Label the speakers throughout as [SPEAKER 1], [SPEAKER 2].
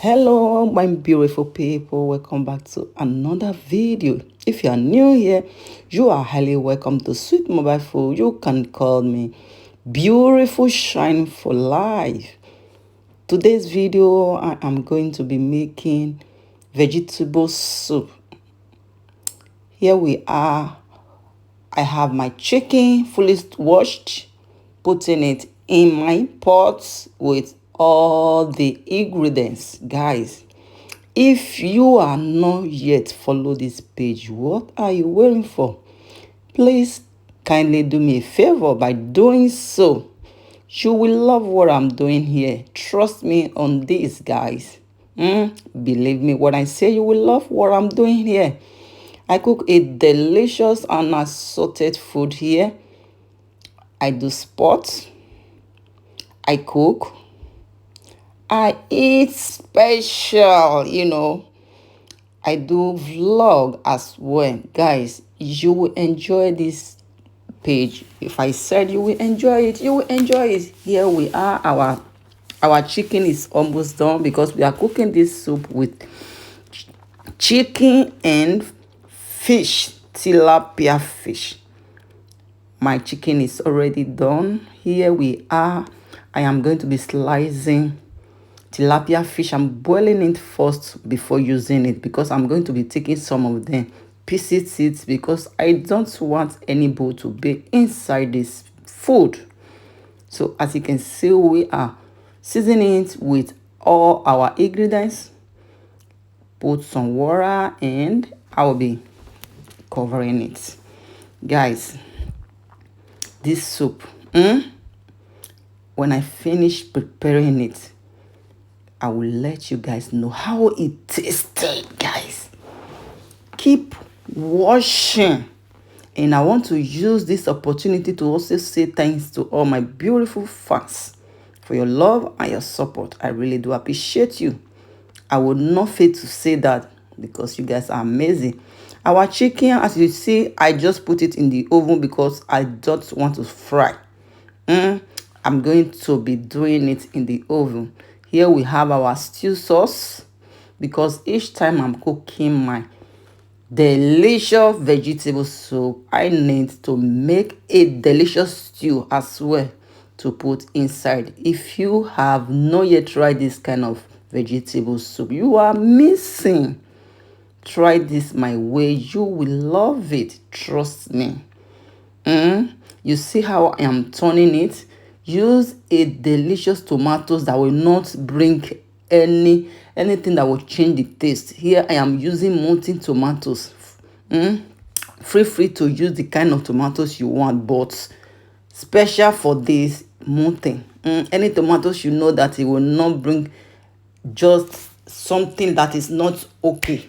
[SPEAKER 1] Hello my beautiful people, welcome back to another video. If you are new here, you are highly welcome to Sweet Mobile Food. You can call me Beautiful Shine for Life. Today's video, I am going to be making vegetable soup. Here we are. I have my chicken fully washed, putting it in my pot with all the ingredients. Guys, if you are not yet follow this page, what are you waiting for? Please kindly do me a favor by doing so. You will love what I'm doing here. Trust me on this, guys. Believe me when I say you will love what I'm doing here. I cook a delicious and assorted food here. I do sports. I cook. I eat special, I do vlog as well. Guys, you will enjoy this page. If I said you will enjoy it, you will enjoy it. Here we are. Our chicken is almost done because we are cooking this soup with chicken and fish, tilapia fish. My chicken is already done. Here we are. I am going to be slicing tilapia fish. I'm boiling it first before using it because I'm going to be taking some of them pieces it because I don't want any bowl to be inside this food. So as you can see, we are seasoning it with all our ingredients. Put some water and I will be covering it. Guys, this soup, when I finish preparing it, I will let you guys know how it tasted, guys. Keep watching. And I want to use this opportunity to also say thanks to all my beautiful fans for your love and your support. I really do appreciate you. I will not fail to say that because you guys are amazing. Our chicken, as you see, I just put it in the oven because I don't want to fry. I'm going to be doing it in the oven. Here we have our stew sauce because each time I'm cooking my delicious vegetable soup, I need to make a delicious stew as well to put inside. If you have not yet tried this kind of vegetable soup, you are missing. Try this my way. You will love it. Trust me. You see how I am turning it? Use a delicious tomatoes that will not bring anything that will change the taste. Here I am using molten tomatoes. Feel free to use the kind of tomatoes you want, but special for this molten. Any tomatoes you know that it will not bring just something that is not okay,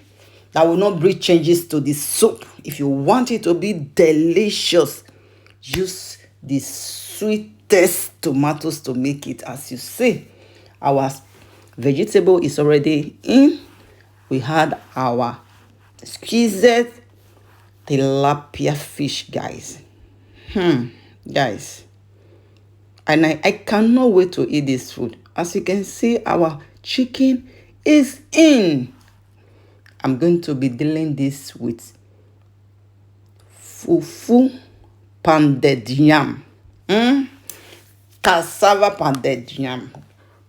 [SPEAKER 1] that will not bring changes to the soup. If you want it to be delicious, use the sweetest tomatoes to make it. As you see, our vegetable is already in. We had our squeezed tilapia fish, guys. Guys, and I cannot wait to eat this food. As you can see, our chicken is in. I'm going to be dealing this with fufu pounded yam, cassava pounded yam,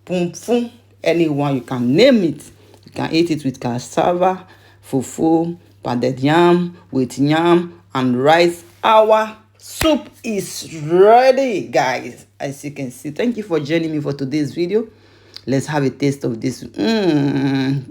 [SPEAKER 1] pumfu, anyone you can name it. You can eat it with cassava, fufu, pounded yam, with yam and rice. Our soup is ready, guys. As you can see, thank you for joining me for today's video. Let's have a taste of this delicious